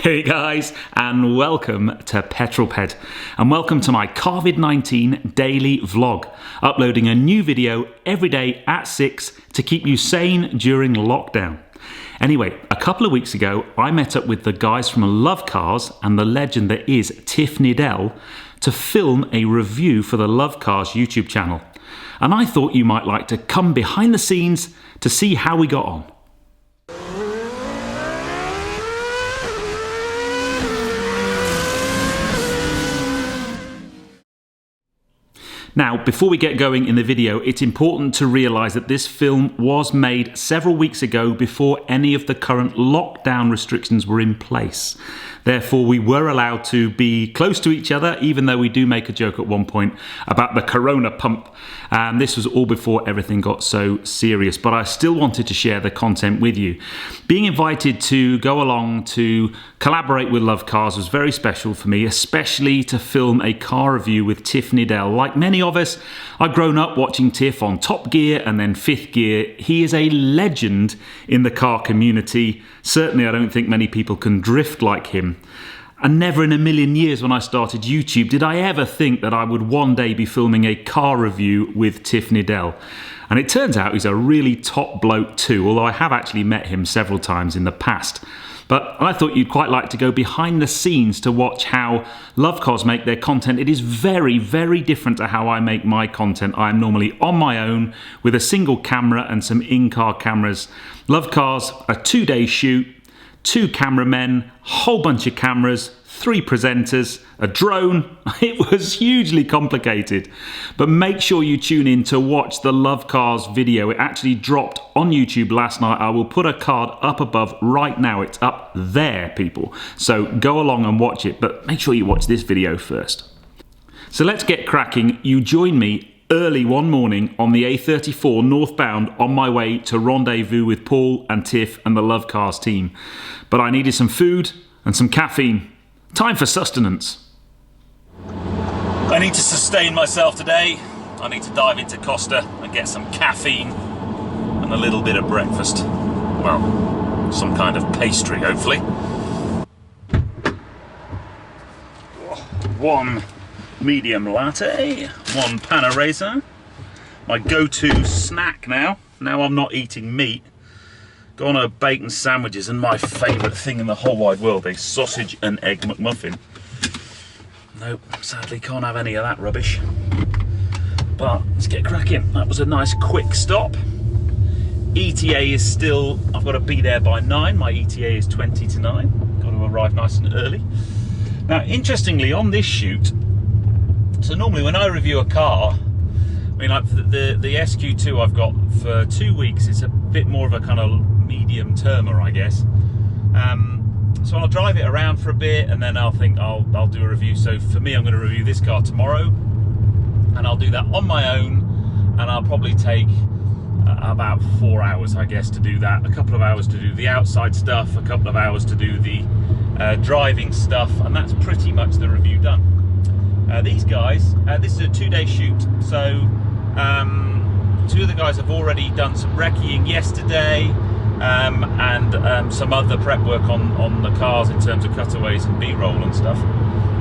Hey guys, and welcome to Petrol, and welcome to my CarVid19 daily vlog, uploading a new video every day at 6 to keep you sane during lockdown. Anyway, a couple of weeks ago, I met up with the guys from Lovecars and the legend that is Tiff Needell to film a review for the Lovecars YouTube channel. And I thought you might like to come behind the scenes to see how we got on. Now, before we get going in the video, it's important to realise that this film was made several weeks ago before any of the current lockdown restrictions were in place. Therefore, we were allowed to be close to each other, even though we do make a joke at one point about the corona pump. And this was all before everything got so serious, but I still wanted to share the content with you. Being invited to go along to collaborate with Lovecars was very special for me, especially to film a car review with Tiff Needell. Like many of us, I've grown up watching Tiff on Top Gear and then Fifth Gear. He is a legend in the car community. Certainly, I don't think many people can drift like him. And never in a million years when I started YouTube did I ever think that I would one day be filming a car review with Tiff Needell. And it turns out he's a really top bloke too, although I have actually met him several times in the past. But I thought you'd quite like to go behind the scenes to watch how Lovecars make their content. It is very, very different to how I make my content. I am normally on my own with a single camera and some in-car cameras. Lovecars, a 2-day shoot, 2 cameramen, whole bunch of cameras, 3 presenters, a drone. It was hugely complicated. But make sure you tune in to watch the Lovecars video. It actually dropped on YouTube last night. I will put a card up above right now. It's up there, people. So go along and watch it, but make sure you watch this video first. So let's get cracking. You join me early one morning on the A34 northbound on my way to rendezvous with Paul and Tiff and the Lovecars team. But I needed some food and some caffeine. Time for sustenance. I need to sustain myself today. I need to dive into Costa and get some caffeine and a little bit of breakfast. Well, some kind of pastry, hopefully. 1 medium latte, 1 Panaresa. My go-to snack now I'm not eating meat. Go on to bacon sandwiches, and my favourite thing in the whole wide world, a sausage and egg McMuffin. Nope, sadly can't have any of that rubbish. But let's get cracking. That was a nice quick stop. ETA is still, I've got to be there by 9. My ETA is 20 to 9. Got to arrive nice and early. Now, interestingly, on this shoot, so normally when I review a car, I mean, like the SQ2 I've got for 2 weeks, it's a bit more of a kind of medium termer, I guess. So I'll drive it around for a bit and then I'll think I'll do a review. So for me, I'm going to review this car tomorrow and I'll do that on my own, and I'll probably take about 4 hours, I guess, to do that. A couple of hours to do the outside stuff, a couple of hours to do the driving stuff, and that's pretty much the review done. These guys, this is a 2-day shoot, so 2 of the guys have already done some recceing yesterday, and some other prep work on the cars in terms of cutaways and B-roll and stuff.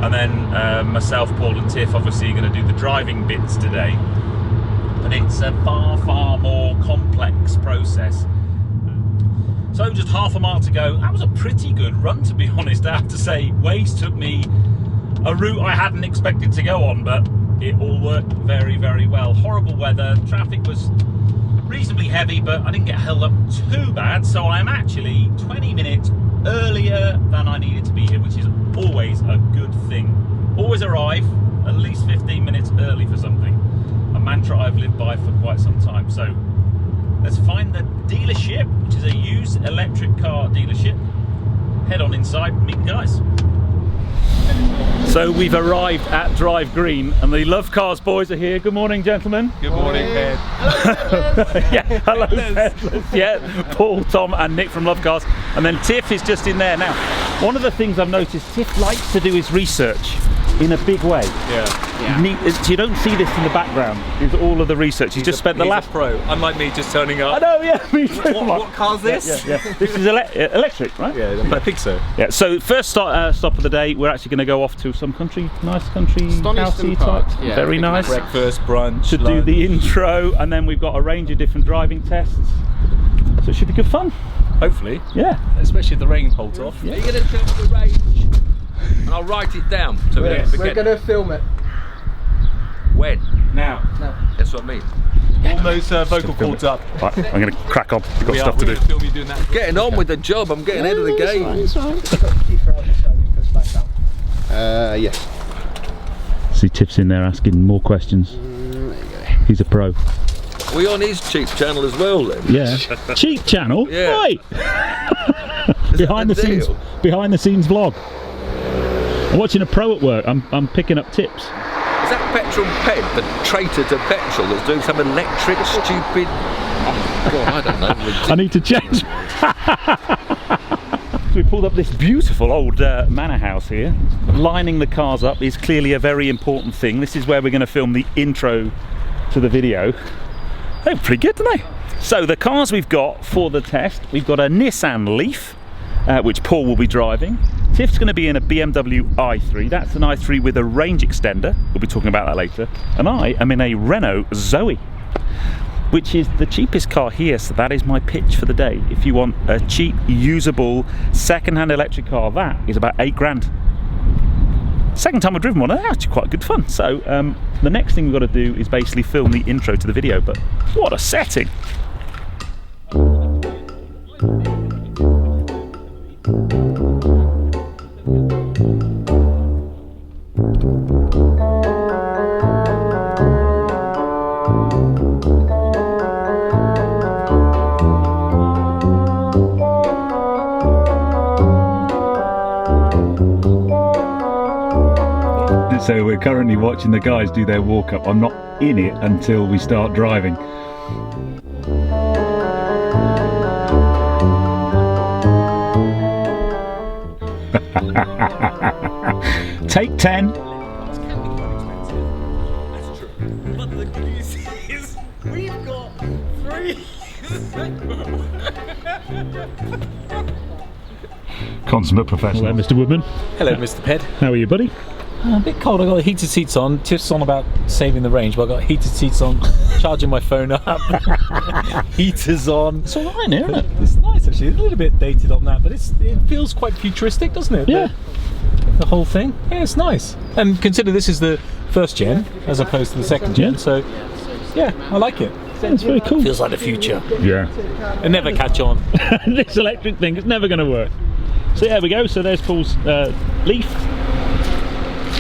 And then myself, Paul and Tiff obviously are going to do the driving bits today. But it's a far, far more complex process. So just half a mile to go. That was a pretty good run, to be honest, I have to say. Waze took me a route I hadn't expected to go on, but it all worked very, very well. Horrible weather, traffic was reasonably heavy, but I didn't get held up too bad, so I'm actually 20 minutes earlier than I needed to be here, which is always a good thing. Always arrive at least 15 minutes early for something. A mantra I've lived by for quite some time. So let's find the dealership, which is a used electric car dealership. Head on inside, meet the guys. So we've arrived at Drive Green and the Lovecars boys are here. Good morning, gentlemen. Good morning, Ed. Yeah, hello, Petrol. Yeah, Paul, Tom and Nick from Lovecars. And then Tiff is just in there. Now, one of the things I've noticed, Tiff likes to do his research. in a big way. Yeah. You don't see this in the background. It's all of the research. He's just spent the last pro, unlike me just turning up. I know, yeah, me too. What car's this? Yeah. This is electric, right? Yeah, I think so. Yeah. So first stop of the day, we're actually going to go off to some nice country, housey type. Yeah, very nice. Breakfast, brunch, to do the intro, and then we've got a range of different driving tests. So it should be good fun. Hopefully. Yeah. Especially if the rain holds off. Yeah. Are you going to tell me the range? And I'll write it down so we don't forget. We're going to film it. When? Now. No. That's what I mean. All those vocal cords up. Right, I'm going to crack on. We've got stuff to do. Film you doing that. Getting on with the job, I'm getting ahead of the game. Yes. See Tiff's in there asking more questions. He's a pro. We on his cheap channel as well then? Yeah. Cheap channel? Yeah. Right. behind the scenes vlog. I'm watching a pro at work. I'm picking up tips. Is that Petrol Ped, the traitor to petrol that's doing some electric stupid... Oh God, I don't know. I need to change. So we pulled up this beautiful old manor house here. Lining the cars up is clearly a very important thing. This is where we're going to film the intro to the video. They're pretty good, aren't they? So the cars we've got for the test, we've got a Nissan Leaf, which Paul will be driving. Tiff's going to be in a BMW i3. That's an i3 with a range extender. We'll be talking about that later. And I am in a Renault Zoe, which is the cheapest car here. So that is my pitch for the day. If you want a cheap, usable, second-hand electric car, that is about 8 grand. Second time I've driven one, and they're actually quite good fun. So the next thing we've got to do is basically film the intro to the video. But what a setting! So we're currently watching the guys do their walk up. I'm not in it until we start driving. Take 10. That's true. But the good news is we've got 3. Consummate professional. Hello, Mr. Woodman. Hello, Mr. Ped. How are you, buddy? A bit cold. I got the heated seats on. Tiff's on about saving the range, but I got heated seats on, charging my phone up, heaters on. It's all right here, isn't it? It's nice actually. It's a little bit dated on that, but it feels quite futuristic, doesn't it? Yeah. The whole thing. Yeah, it's nice. And consider this is the first gen as opposed to the second gen, Yeah. so yeah, I like it. It's very cool. Feels like the future. Yeah. It never catch on. This electric thing is never going to work. So there we go. So there's Paul's Leaf.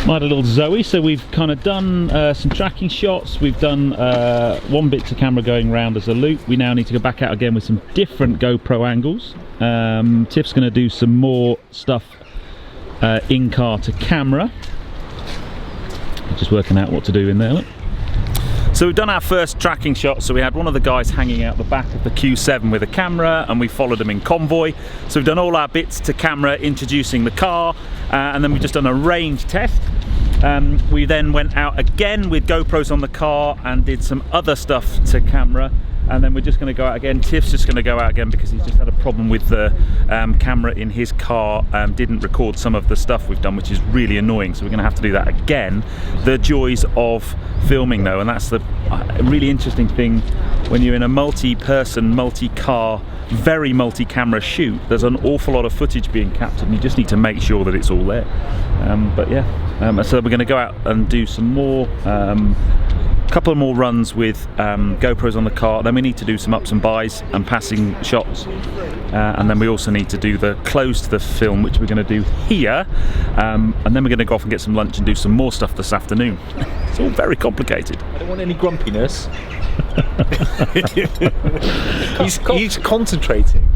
I had a little Zoe, so we've kind of done some tracking shots. We've done one bit to camera going round as a loop. We now need to go back out again with some different GoPro angles. Tiff's going to do some more stuff in car to camera. Just working out what to do in there. Look. So we've done our first tracking shot. So we had one of the guys hanging out the back of the Q7 with a camera, and we followed him in convoy. So we've done all our bits to camera, introducing the car, and then we've just done a range test. We then went out again with GoPros on the car and did some other stuff to camera, and then we're just going to go out again. Tiff's just going to go out again because he's just had a problem with the camera in his car, didn't record some of the stuff we've done, which is really annoying, so we're going to have to do that again. The joys of filming though, and that's the really interesting thing when you're in a multi-person, multi-car, very multi-camera shoot. There's an awful lot of footage being captured and you just need to make sure that it's all there. But yeah, so we're going to go out and do some more couple of more runs with GoPros on the car. Then we need to do some ups and bys and passing shots, and then we also need to do the close to the film, which we're going to do here, and then we're going to go off and get some lunch and do some more stuff this afternoon. It's all very complicated. I don't want any grumpiness. He's concentrating.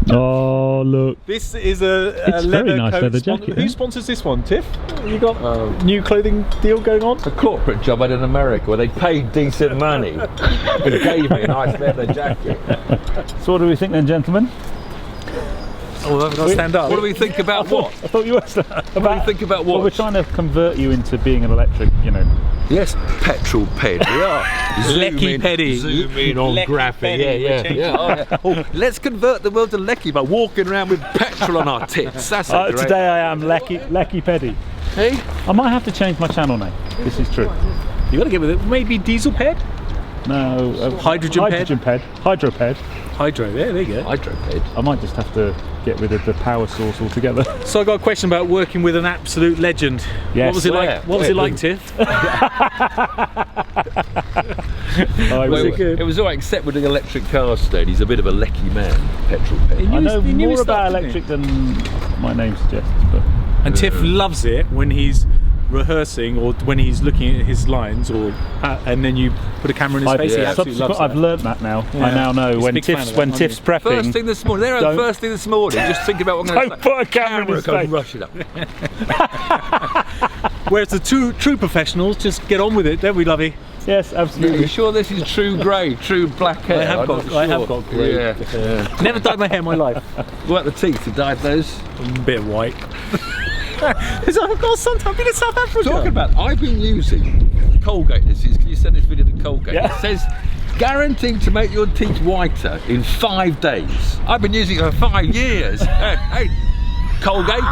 Oh look! This is a very nice coat leather jacket. Who sponsors this one, Tiff? You got new clothing deal going on? A corporate job I did in America where they paid decent money and gave me a nice leather jacket. So what do we think then, gentlemen? Oh, I've got to stand up. What do we think about what? I thought you were. What do you think about what? Well, we're trying to convert you into being an electric, you know. Yes, petrol ped. We are. Lecky peddy. Zoom in on graphic. Yeah. Oh, let's convert the world to Lecky by walking around with petrol on our tits. That's a great. Today I am Lecky peddy. Hey? I might have to change my channel name. This is true. You got to get with it. Maybe diesel ped? No. Hydrogen ped. Hydro ped. Hydro. There you go. Hydro ped. I might just have to get rid of the power source altogether. So I got a question about working with an absolute legend. Yes. What was it like? What was it like, Tiff? It was all right, except with the electric cars today. He's a bit of a lecky man, petrol ped. I know more about electric than my name suggests. But. And Tiff loves it when he's rehearsing or when he's looking at his lines, or and then you put a camera in his face. He absolutely loves I've learnt that now. Yeah. I now know when Tiff's prepping. First thing this morning, first thing this morning, just think about what I'm going to say. Don't put a camera in his face. Rush it up. Whereas the true professionals just get on with it, don't we, Lovey? Yes, absolutely. Are you sure this is true grey, true black hair? I have got grey. Yeah. Never dyed my hair in my life. What about the teeth? You dyed those? A bit of white. I've been in South Africa. Talking about, I've been using Colgate. Can you send this video to Colgate? Yeah. It says guaranteed to make your teeth whiter in 5 days. I've been using it for 5 years. Hey, Colgate,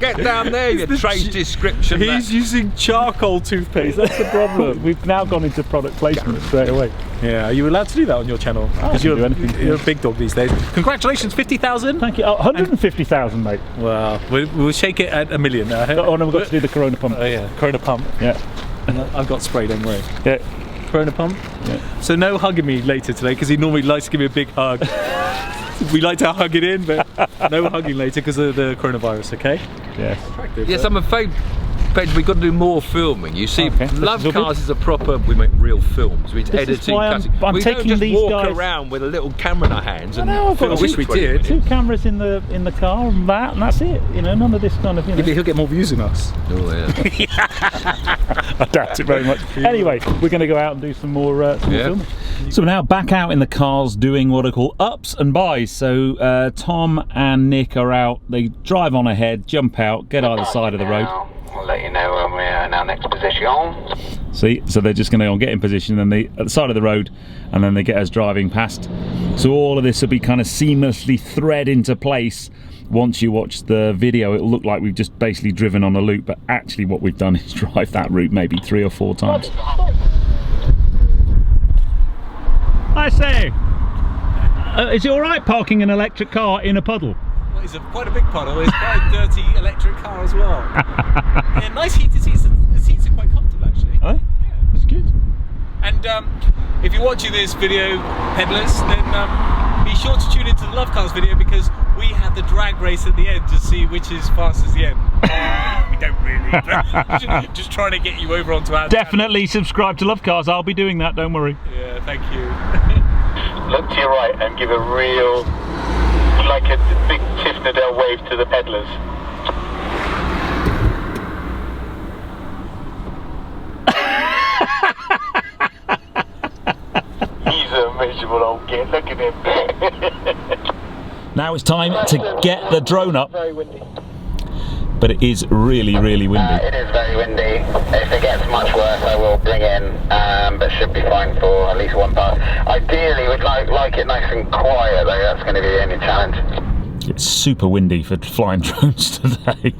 get down there, your trade description. He's using charcoal toothpaste. That's the problem. We've now gone into product placement straight away. Yeah, are you allowed to do that on your channel? Because you're a big dog these days. Congratulations, 50,000. Thank you. 150,000, mate. Well, we'll shake it at 1 million. Oh no, we've got to do the Corona pump. Oh yeah, Corona pump. Yeah. I've got spray, don't worry. Yeah. Corona pump. Yeah. So no hugging me later today, because he normally likes to give me a big hug. We like to hug it in, but no hugging later because of the coronavirus. Okay. Yes. Yes, I'm afraid, Ped, we've got to do more filming. You see, Lovecars is a proper. We make real films. We editing, cutting. I'm we taking don't just these walk guys around with a little camera in our hands. And I've got film I wish we did. 2 cameras in the car and that's it. You know, none of this kind of. You know. He'll get more views than us. Oh yeah. I doubt it very much. Anyway, we're going to go out and do some more filming. So we're now back out in the cars doing what I call ups and buys. So Tom and Nick are out. They drive on ahead, jump out, get either side of the road. I'll let you know when we're in our next position. See, so they're just going to get in position and they at the side of the road, and then they get us driving past. So all of this will be kind of seamlessly thread into place. Once you watch the video, it'll look like we've just basically driven on a loop, but actually what we've done is drive that route maybe 3 or 4 times. I say, is it all right parking an electric car in a puddle? Well, it's quite a big puddle. It's quite a dirty electric car as well. Yeah, nice heated seats. The seats are quite comfortable actually. Oh, yeah, that's good. And if you're watching this video, peddlers, then be sure to tune into the Lovecars video, because we have the drag race at the end to see which is fastest at the end. We don't really. Just trying to get you over onto our Definitely subscribe to Lovecars. I'll be doing that, don't worry. Yeah, thank you. Look to your right and give a real, like a big Tiff Needell wave to the peddlers. He's a miserable old git, look at him. Now it's time to get the drone up. Very windy. But it is really, really windy. It is very windy. If it gets much worse, I will bring in, but should be fine for at least one pass. Ideally, we'd like it nice and quiet, though. That's going to be the only challenge. It's super windy for flying drones today.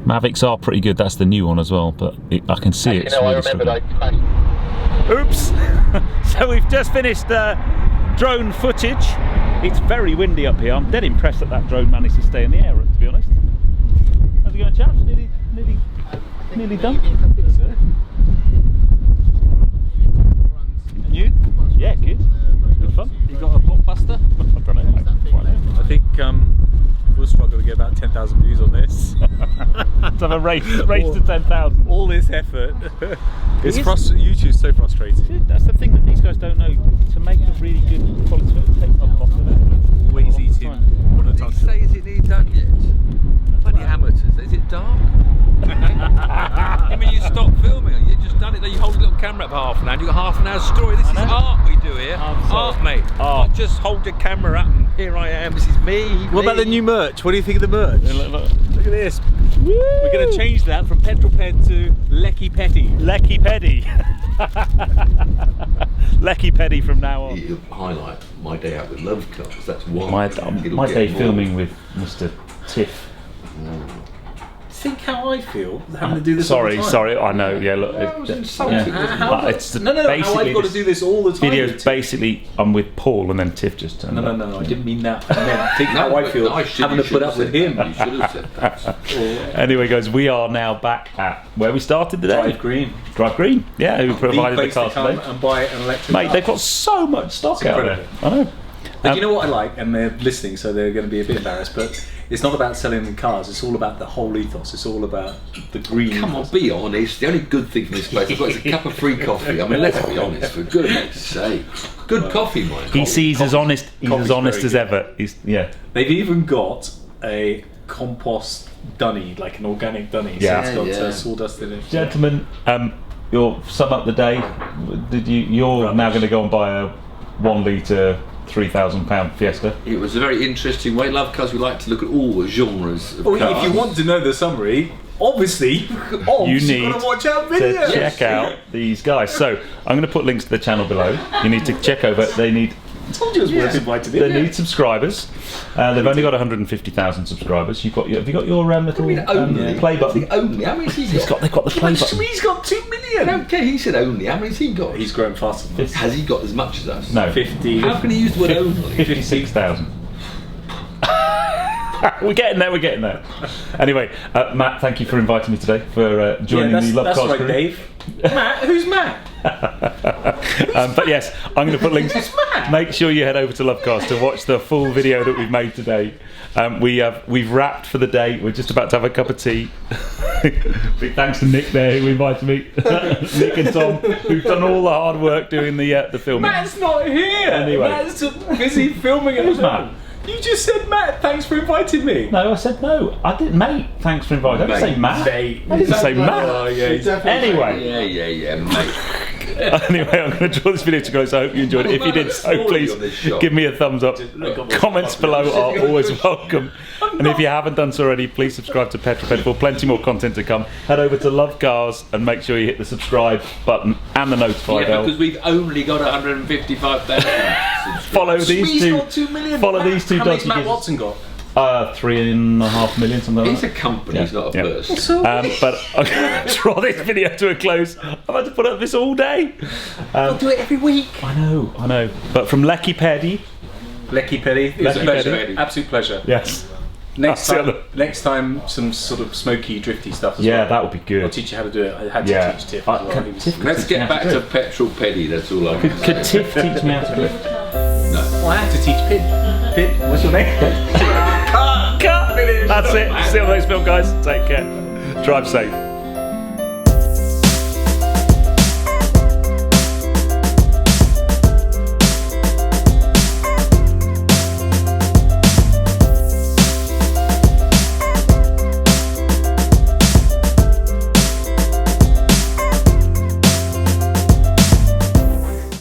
Mavics are pretty good. That's the new one as well, but I can see it's really struggling. Oops! So we've just finished drone footage. It's very windy up here. I'm dead impressed that drone managed to stay in the air, to be honest. How's it going, chaps? Nearly done? And you? Yeah, good. Good fun. You got a blockbuster? I don't know. I think we'll struggle to get about 10,000 views on this. To have a race to 10,000. All this effort. YouTube's so frustrating. That's the thing that these guys don't know. To make a really good quality, it takes a lot of effort. Always eating. What did he say? Is it nearly done yet? Bloody amateurs. Is it dark? I mean, you stop filming. You just done it. Then you hold a little camera up for half an hour. You got half an hour's story. This is art we do here. here. sorry. Mate. Oh. Just hold your camera up and here I am. This is me. What about the new merch? What do you think of the merch? Look at this. Woo! We're going to change that from Petrol Ped to Lecky Petty. Lecky Peddy. Lecky Peddy from now on. You highlight my day out with Lovecars. That's one. My It'll day get filming with Mr. Tiff. Think how I feel having to do this all the time. Sorry, I know, yeah, look. It's No, how I've got to do this all the time. Video is basically, I'm with Paul and then Tiff just turned up. No, I didn't mean that. I meant think how I feel having to put up with him. You should have said that. Anyway, guys, we are now back at where we started today. Drive Green. Drive Green, yeah, who provided the place to cars come today. and buy an electric Mate, car. they've got so much stock out there. I know. But you know what I like, and they're listening, so they're going to be a bit embarrassed, but it's not about selling them cars, it's all about the whole ethos, it's all about the green Come on, ethos. be honest. The only good thing from this place I've got is a cup of free coffee. I mean, let's be honest, for goodness sake. Good coffee, mate. He sees as honest, he's coffee's as honest very as good. ever. Yeah. They've even got a compost dunny, like an organic dunny, Yeah. so it's got Yeah. sawdust in it. Gentlemen, you'll sum up the day. You're now going to go and buy a 1 litre, £3,000 Fiesta. It was a very interesting way. Lovecars, we like to look at all the genres of Well, cars. if you want to know the summary, obviously, You need got to watch our to video. check out these guys. So I'm going to put links to the channel below. You need to check over. They need I told you it was worth invited in. They need subscribers. They've only got 150,000 subscribers. Have you got your little play button? Only? How many's he got? They've got the play button. He's got 2 I million. don't care. He said only. How many's he got? He's grown faster than us. Has he got as much as us? No, 50. How can he use the word only? 56,000. We're getting there. Anyway, Matt, thank you for inviting me today, for joining the Love that's Cars right, crew. Dave. Matt? Who's Matt? But yes, I'm going to put links. Make sure you head over to Lovecars to watch the full video that we've made today. We've wrapped for the day. We're just about to have a cup of tea. Big thanks to Nick there who invited me. Nick and Tom, who've done all the hard work doing the filming. Matt's not here. Anyway. Matt's busy filming at Who's home. Matt? You just said Matt. Thanks for inviting me. No, I said no. I didn't, mate. Thanks for inviting. I didn't say Matt. Mate. I didn't say Matt. Oh, yeah. Anyway. Yeah, mate. Anyway, I'm going to draw this video to close. I hope you enjoyed it. If you did so, please give me a thumbs up. Comments below are always welcome. And if you haven't done so already, please subscribe to Petrol for plenty more content to come. Head over to Love Cars and make sure you hit the subscribe button and the notify bell. Because we've only got 155,000. Follow these He's two. got 2 million. Follow these two How many's dodgy Matt gizzards. Watson got? 3.5 million, something like He's that. a company, he's not a person. But I'm going to draw this video to a close. I've had to put up this all day. I'll do it every week. I know. But from Lecky Peddy. Lecky Petty. It was a Lecky pleasure. Petty. Absolute pleasure. Yes. Next I'll see time, some sort of smoky, drifty stuff as Yeah, well. that would be good. I'll teach you how to do it. I had to Yeah. teach Tiff. as well. He was- Let's get back to Petrol Petty, that's all I can say. Could Tiff teach me how to drift? Oh, I have to teach Pid. Pid, what's your name? Cut! That's it. See you on the next film, guys. Take care. Drive safe.